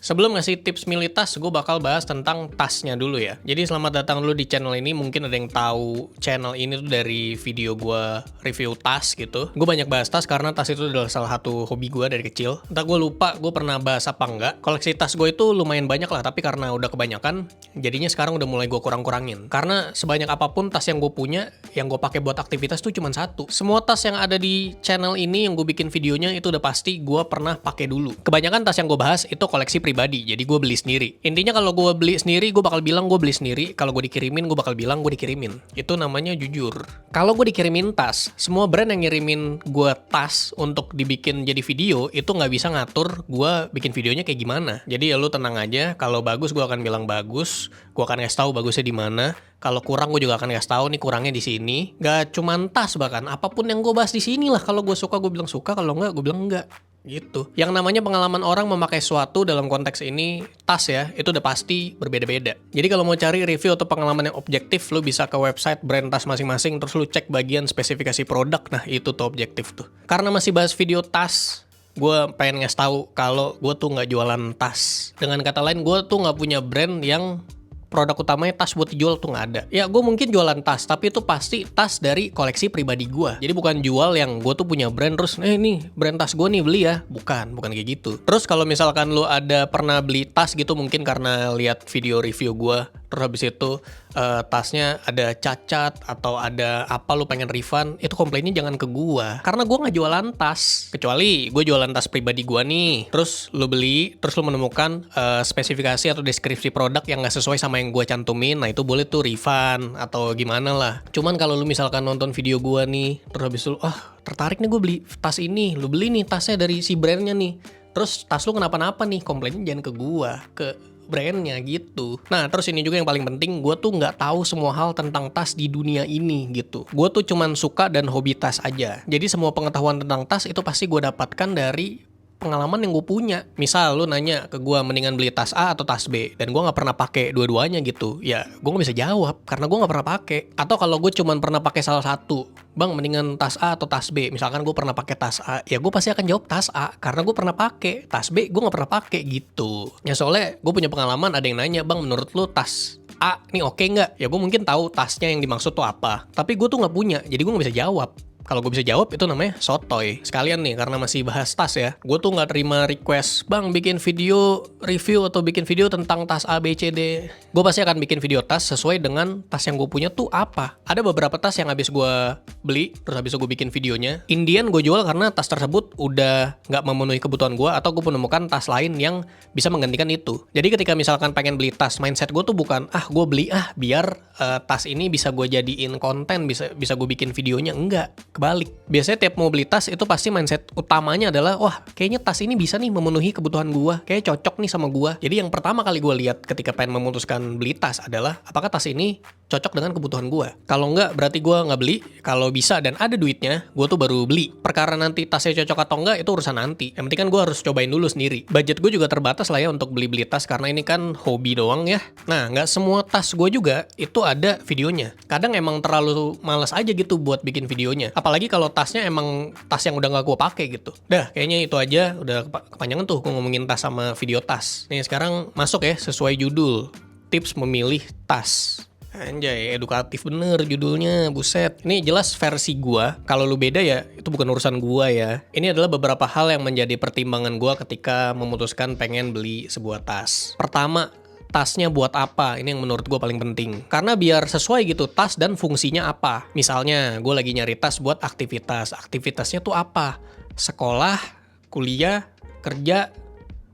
Sebelum ngasih tips milih tas, gue bakal bahas tentang tasnya dulu ya. Jadi selamat datang dulu di channel ini. Mungkin ada yang tahu channel ini tuh dari video gue review tas gitu. Gue banyak bahas tas karena tas itu adalah salah satu hobi gue dari kecil. Entah gue lupa gue pernah bahas apa enggak. Koleksi tas gue itu lumayan banyak lah, tapi karena udah kebanyakan, jadinya sekarang udah mulai gue kurang-kurangin. Karena sebanyak apapun tas yang gue punya, yang gue pakai buat aktivitas tuh cuma satu. Semua tas yang ada di channel ini yang gue bikin videonya itu udah pasti gue pernah pakai dulu. Kebanyakan tas yang gue bahas itu koleksi pribadi, jadi gue beli sendiri. Intinya kalau gue beli sendiri, gue bakal bilang gue beli sendiri. Kalau gue dikirimin, gue bakal bilang gue dikirimin. Itu namanya jujur. Kalau gue dikirimin tas, semua brand yang ngirimin gue tas untuk dibikin jadi video, itu nggak bisa ngatur gue bikin videonya kayak gimana. Jadi ya lu tenang aja, kalau bagus gue akan bilang bagus, gue akan ngasih tahu bagusnya di mana. Kalau kurang gue juga akan ngasih tahu nih kurangnya di sini. Gak cuman tas, bahkan apapun yang gue bahas di sini lah. Kalau gue suka gue bilang suka, kalau enggak gue bilang enggak. Gitu. Yang namanya pengalaman orang memakai suatu dalam konteks ini tas ya, itu udah pasti berbeda-beda. Jadi kalau mau cari review atau pengalaman yang objektif, lu bisa ke website brand tas masing-masing, terus lu cek bagian spesifikasi produk. Nah itu tuh objektif tuh. Karena masih bahas video tas, gue pengen ngasih tahu kalau gue tuh nggak jualan tas. Dengan kata lain, gue tuh nggak punya brand yang produk utamanya tas buat dijual tuh nggak ada. Ya gue mungkin jualan tas, tapi itu pasti tas dari koleksi pribadi gue. Jadi bukan jual yang gue tuh punya brand terus, nih brand tas gue nih beli ya. Bukan kayak gitu. Terus kalau misalkan lu ada pernah beli tas gitu, mungkin karena lihat video review gue, terus habis itu tasnya ada cacat atau ada apa, lu pengen refund, itu komplainnya jangan ke gua. Karena gua nggak jualan tas. Kecuali gue jualan tas pribadi gua nih. Terus lu beli, terus lu menemukan spesifikasi atau deskripsi produk yang nggak sesuai sama yang gua cantumin, nah itu boleh tuh refund atau gimana lah. Cuman kalau lu misalkan nonton video gua nih, terus habis itu tertarik nih gue beli tas ini, lu beli nih tasnya dari si brandnya nih. Terus tas lu kenapa-napa nih, komplainnya jangan ke gua, ke brandnya gitu. Nah terus ini juga yang paling penting, gue tuh nggak tahu semua hal tentang tas di dunia ini gitu. Gue tuh cuman suka dan hobi tas aja. Jadi semua pengetahuan tentang tas itu pasti gue dapatkan dari pengalaman yang gue punya. Misal lu nanya ke gue mendingan beli tas A atau tas B, dan gue nggak pernah pakai dua-duanya gitu, ya gue nggak bisa jawab karena gue nggak pernah pakai. Atau kalau gue cuman pernah pakai salah satu, bang mendingan tas A atau tas B, misalkan gue pernah pakai tas A, ya gue pasti akan jawab tas A karena gue pernah pakai. Tas B gue nggak pernah pakai gitu. Ya soalnya gue punya pengalaman, ada yang nanya, bang menurut lu tas A nih oke nggak? Ya gue mungkin tahu tasnya yang dimaksud tuh apa, tapi gue tuh nggak punya, jadi gue nggak bisa jawab. Kalau gue bisa jawab itu namanya sotoy. Sekalian nih, karena masih bahas tas ya, gue tuh nggak terima request, bang bikin video review atau bikin video tentang tas A, B, C, D. Gue pasti akan bikin video tas sesuai dengan tas yang gue punya tuh apa. Ada beberapa tas yang habis gue beli, terus habis itu gue bikin videonya. Indian gue jual karena tas tersebut udah nggak memenuhi kebutuhan gue, atau gue menemukan tas lain yang bisa menggantikan itu. Jadi ketika misalkan pengen beli tas, mindset gue tuh bukan, gue beli biar tas ini bisa gue jadiin konten, bisa gue bikin videonya. Enggak. Kebalik. Biasanya tiap mau beli tas itu pasti mindset utamanya adalah, wah kayaknya tas ini bisa nih memenuhi kebutuhan gua, kayak cocok nih sama gua. Jadi yang pertama kali gua lihat ketika pengen memutuskan beli tas adalah, apakah tas ini cocok dengan kebutuhan gua. Kalau enggak, berarti gua nggak beli. Kalau bisa dan ada duitnya, gua tuh baru beli. Perkara nanti tasnya cocok atau enggak itu urusan nanti. Yang penting kan gua harus cobain dulu sendiri. Budget gua juga terbatas lah ya untuk beli tas karena ini kan hobi doang ya. Nah, nggak semua tas gua juga itu ada videonya. Kadang emang terlalu malas aja gitu buat bikin videonya. Apalagi kalau tasnya emang tas yang udah gak gue pakai gitu. Dah, kayaknya itu aja. Udah kepanjangan tuh gue ngomongin tas sama video tas. Nih sekarang masuk ya sesuai judul. Tips memilih tas. Anjay, edukatif bener judulnya, buset. Ini jelas versi gua. Kalau lu beda ya, itu bukan urusan gua ya. Ini adalah beberapa hal yang menjadi pertimbangan gua ketika memutuskan pengen beli sebuah tas. Pertama, tasnya buat apa? Ini yang menurut gue paling penting. Karena biar sesuai gitu tas dan fungsinya apa. Misalnya gue lagi nyari tas buat aktivitas. Aktivitasnya tuh apa? Sekolah, kuliah, kerja,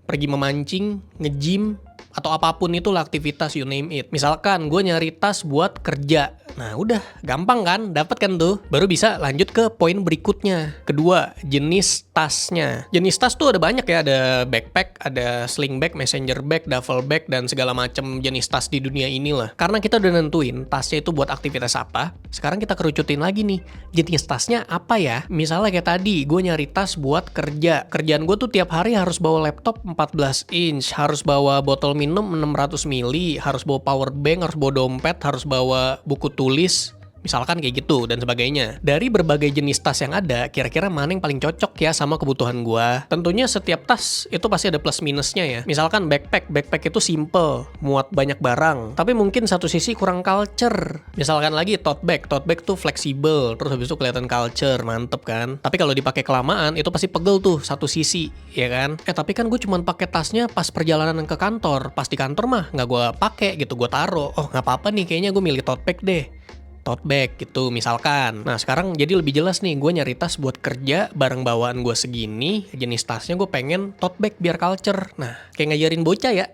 pergi memancing, nge-gym, atau apapun itulah aktivitas, you name it. Misalkan gue nyari tas buat kerja. Nah udah, gampang kan? Dapat kan tuh? Baru bisa lanjut ke poin berikutnya. Kedua, jenis tasnya. Jenis tas tuh ada banyak ya. Ada backpack, ada sling bag, messenger bag, duffel bag, dan segala macam jenis tas di dunia inilah. Karena kita udah nentuin tasnya itu buat aktivitas apa, sekarang kita kerucutin lagi nih. Jenis tasnya apa ya? Misalnya kayak tadi, gue nyari tas buat kerja. Kerjaan gue tuh tiap hari harus bawa laptop 14 inch, harus bawa botol minum 600 ml, harus bawa power bank, harus bawa dompet, harus bawa buku tulis, Misalkan kayak gitu dan sebagainya. Dari berbagai jenis tas yang ada, kira-kira mana yang paling cocok ya sama kebutuhan gua? Tentunya setiap tas itu pasti ada plus minusnya ya. Misalkan backpack itu simple, muat banyak barang, tapi mungkin satu sisi kurang culture. Misalkan lagi tote bag tuh fleksibel, terus habis itu kelihatan culture, mantep kan? Tapi kalau dipakai kelamaan itu pasti pegel tuh satu sisi, ya kan? Tapi kan gue cuma pakai tasnya pas perjalanan ke kantor, pas di kantor mah nggak gue pakai gitu, gue taruh. Oh nggak apa-apa nih, kayaknya gue milih tote bag deh. Tote bag gitu misalkan. Nah sekarang jadi lebih jelas nih, gue nyari tas buat kerja, barang bawaan gue segini, jenis tasnya gue pengen tote bag biar culture. Nah kayak ngajarin bocah ya.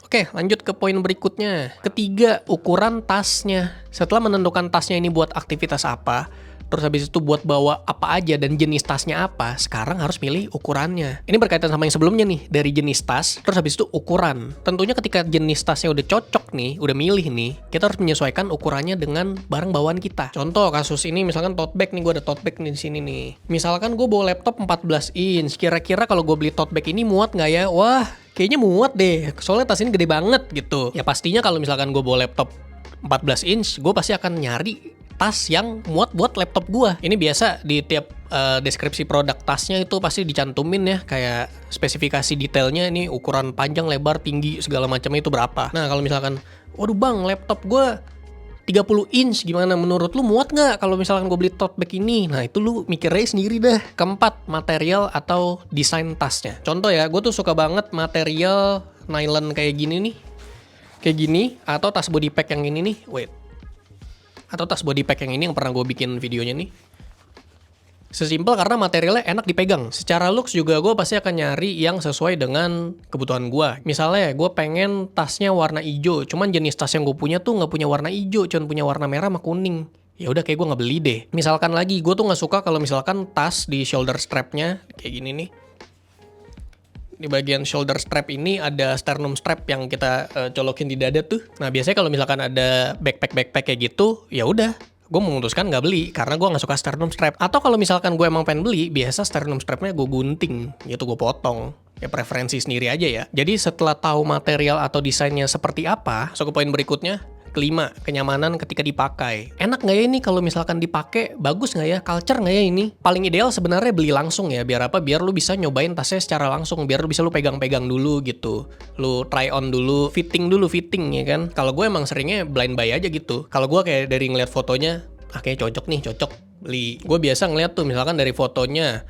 Oke, lanjut ke poin berikutnya. Ketiga, ukuran tasnya. Setelah menentukan tasnya ini buat aktivitas apa, terus habis itu buat bawa apa aja dan jenis tasnya apa, sekarang harus milih ukurannya. Ini berkaitan sama yang sebelumnya nih, dari jenis tas, terus habis itu ukuran. Tentunya ketika jenis tasnya udah cocok nih, udah milih nih, kita harus menyesuaikan ukurannya dengan barang bawaan kita. Contoh kasus ini misalkan tote bag nih, gue ada tote bag nih di sini nih. Misalkan gue bawa laptop 14 inch, kira-kira kalau gue beli tote bag ini muat nggak ya? Wah, kayaknya muat deh, soalnya tas ini gede banget gitu. Ya pastinya kalau misalkan gue bawa laptop 14 inch, gue pasti akan nyari tas yang muat buat laptop gua. Ini biasa di tiap deskripsi produk tasnya itu pasti dicantumin ya, kayak spesifikasi detailnya, ini ukuran panjang, lebar, tinggi, segala macamnya itu berapa. Nah kalau misalkan, waduh bang, laptop gua 30 inch gimana, menurut lu muat nggak kalau misalkan gue beli tote bag ini? Nah itu lu mikirnya sendiri dah. Keempat, material atau desain tasnya. Contoh ya, gue tuh suka banget material nylon kayak gini nih, kayak gini, atau tas body pack yang ini nih, atau tas body pack yang ini yang pernah gue bikin videonya nih. Sesimpel karena materialnya enak dipegang. Secara looks juga gue pasti akan nyari yang sesuai dengan kebutuhan gue. Misalnya gue pengen tasnya warna hijau, cuman jenis tas yang gue punya tuh nggak punya warna hijau, cuman punya warna merah sama kuning. Ya udah kayak gue nggak beli deh. Misalkan lagi gue tuh nggak suka kalau misalkan tas di shoulder strapnya kayak gini nih. Di bagian shoulder strap ini ada sternum strap yang kita colokin di dada tuh. Nah biasanya kalau misalkan ada backpack kayak gitu, ya udah, gue memutuskan nggak beli karena gue nggak suka sternum strap. Atau kalau misalkan gue emang pengen beli, biasa sternum strapnya gue gunting, gitu gue potong. Ya preferensi sendiri aja ya. Jadi setelah tahu material atau desainnya seperti apa, so ke poin berikutnya. Kelima, kenyamanan ketika dipakai. Enak nggak ya ini kalau misalkan dipakai? Bagus nggak ya? Culture nggak ya ini? Paling ideal sebenarnya beli langsung ya. Biar apa? Biar lu bisa nyobain tasnya secara langsung. Biar lu bisa pegang-pegang dulu gitu. Lu try on dulu, fitting ya kan? Kalau gue emang seringnya blind buy aja gitu. Kalau gue kayak dari ngeliat fotonya, kayaknya cocok nih, cocok beli. Gue biasa ngeliat tuh misalkan dari fotonya,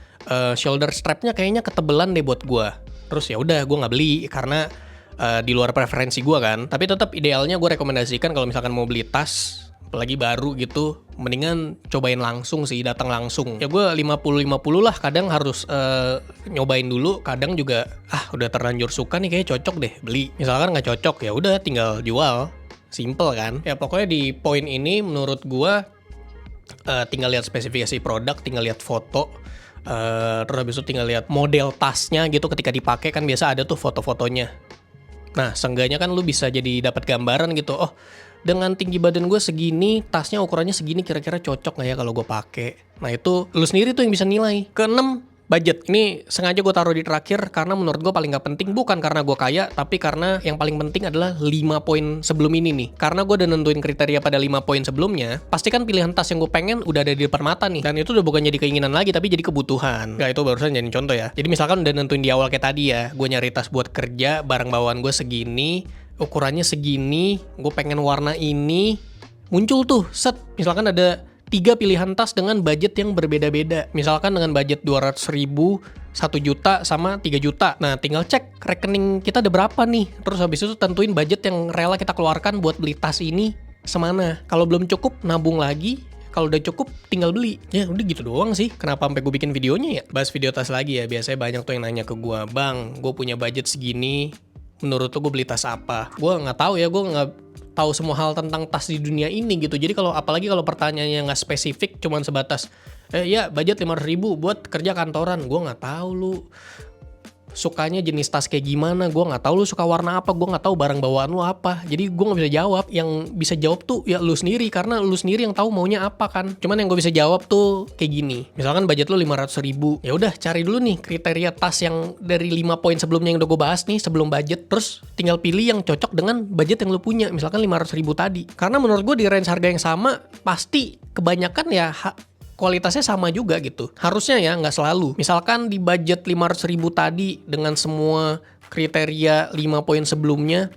shoulder strapnya kayaknya ketebelan deh buat gue. Terus ya udah gue nggak beli karena di luar preferensi gue kan. Tapi tetap idealnya gue rekomendasikan kalau misalkan mau beli tas apalagi baru gitu, mendingan cobain langsung sih, datang langsung. Ya gue 50-50 lah, kadang harus nyobain dulu, kadang juga udah terlanjur suka nih kayaknya cocok deh beli. Misalkan nggak cocok ya udah tinggal jual. Simple kan. Ya pokoknya di poin ini menurut gue tinggal lihat spesifikasi produk, tinggal lihat foto. Terus habis itu tinggal lihat model tasnya gitu, ketika dipakai kan biasa ada tuh foto-fotonya. Nah, seenggaknya kan lu bisa jadi dapat gambaran gitu. Oh, dengan tinggi badan gue segini, tasnya ukurannya segini, kira-kira cocok nggak ya kalau gue pakai? Nah, itu lu sendiri tuh yang bisa nilai. Keenam, budget. Ini sengaja gue taruh di terakhir karena menurut gue paling nggak penting. Bukan karena gue kaya, tapi karena yang paling penting adalah 5 poin sebelum ini nih. Karena gue udah nentuin kriteria pada 5 poin sebelumnya, pastikan pilihan tas yang gue pengen udah ada di depan mata nih. Dan itu udah bukan jadi keinginan lagi, tapi jadi kebutuhan. Nggak, itu barusan jadi contoh ya. Jadi misalkan udah nentuin di awal kayak tadi ya, gue nyari tas buat kerja, barang bawaan gue segini, ukurannya segini, gue pengen warna ini, muncul tuh, misalkan ada 3 pilihan tas dengan budget yang berbeda-beda. Misalkan dengan budget 200.000, 1 juta, sama 3 juta. Nah, tinggal cek rekening kita ada berapa nih. Terus habis itu tentuin budget yang rela kita keluarkan buat beli tas ini semana. Kalau belum cukup, nabung lagi. Kalau udah cukup, tinggal beli. Ya udah gitu doang sih. Kenapa sampai gue bikin videonya ya? Bahas video tas lagi ya. Biasanya banyak tuh yang nanya ke gue, "Bang, gue punya budget segini. Menurut lo gue beli tas apa?" Gue nggak tahu ya. Gue nggak tahu semua hal tentang tas di dunia ini gitu. Jadi apalagi kalau pertanyaannya nggak spesifik, cuman sebatas ya budget 500.000 buat kerja kantoran, gue nggak tahu lu sukanya jenis tas kayak gimana, gue nggak tahu lu suka warna apa, gue nggak tahu barang bawaan lu apa. Jadi gue nggak bisa jawab. Yang bisa jawab tuh ya lu sendiri, karena lu sendiri yang tahu maunya apa kan. Cuman yang gue bisa jawab tuh kayak gini. Misalkan budget lu 500.000, ya udah cari dulu nih kriteria tas yang dari 5 poin sebelumnya yang udah gue bahas nih sebelum budget. Terus tinggal pilih yang cocok dengan budget yang lu punya. Misalkan 500.000 tadi. Karena menurut gue di range harga yang sama pasti kebanyakan ya kualitasnya sama juga gitu. Harusnya ya, nggak selalu. Misalkan di budget 500.000 tadi dengan semua kriteria 5 poin sebelumnya,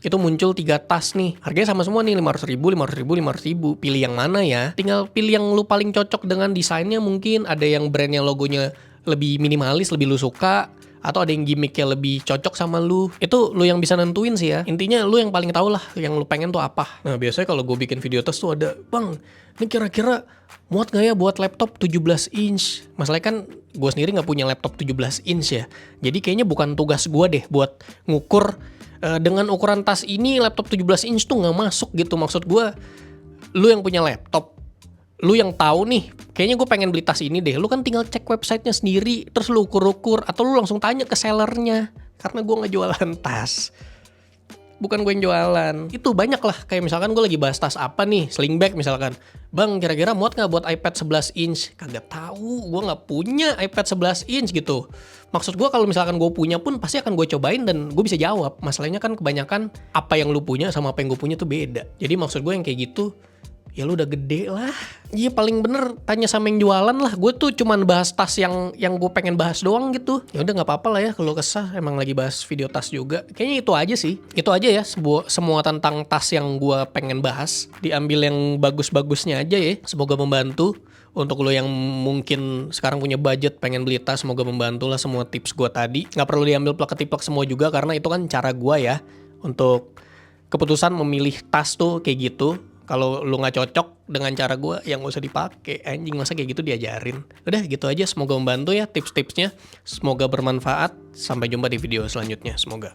itu muncul 3 tas nih. Harganya sama semua nih, 500.000, 500.000, 500.000. Pilih yang mana ya? Tinggal pilih yang lu paling cocok dengan desainnya mungkin. Ada yang brand yang logonya lebih minimalis, lebih lu suka. Atau ada yang gimmicknya lebih cocok sama lu. Itu lu yang bisa nentuin sih ya. Intinya lu yang paling tahu lah yang lu pengen tuh apa. Nah biasanya kalau gue bikin video tas tuh ada, bang, ini kira-kira muat gak ya buat laptop 17 inch? Masalahnya kan gue sendiri gak punya laptop 17 inch ya. Jadi kayaknya bukan tugas gue deh buat ngukur dengan ukuran tas ini laptop 17 inch tuh gak masuk gitu. Maksud gue, lu yang punya laptop, lu yang tahu nih, kayaknya gue pengen beli tas ini deh. Lu kan tinggal cek websitenya sendiri, terus lu ukur-ukur, atau lu langsung tanya ke sellernya. Karena gue nggak jualan tas, bukan gue yang jualan. Itu banyak lah, kayak misalkan gue lagi bahas tas apa nih, sling bag misalkan. Bang, kira-kira muat nggak buat iPad 11 inch? Kagak tahu, gue nggak punya iPad 11 inch gitu. Maksud gue kalau misalkan gue punya pun pasti akan gue cobain dan gue bisa jawab. Masalahnya kan kebanyakan apa yang lu punya sama apa yang gue punya tuh beda. Jadi maksud gue yang kayak gitu, ya lu udah gede lah. Iya paling bener tanya sama yang jualan lah. Gue tuh cuman bahas tas yang gue pengen bahas doang gitu. Ya udah nggak apa-apa lah ya kalau kesah, emang lagi bahas video tas juga. Kayaknya itu aja sih. Itu aja ya semua tentang tas yang gue pengen bahas. Diambil yang bagus-bagusnya aja ya. Semoga membantu. Untuk lo yang mungkin sekarang punya budget pengen beli tas, semoga membantu lah semua tips gue tadi. Nggak perlu diambil plek-ketiplek semua juga, karena itu kan cara gue ya untuk keputusan memilih tas tuh kayak gitu. Kalau lu nggak cocok dengan cara gue, yang gak usah dipakai. Anjing, masa kayak gitu diajarin. Udah gitu aja, semoga membantu ya tips-tipsnya. Semoga bermanfaat. Sampai jumpa di video selanjutnya, semoga.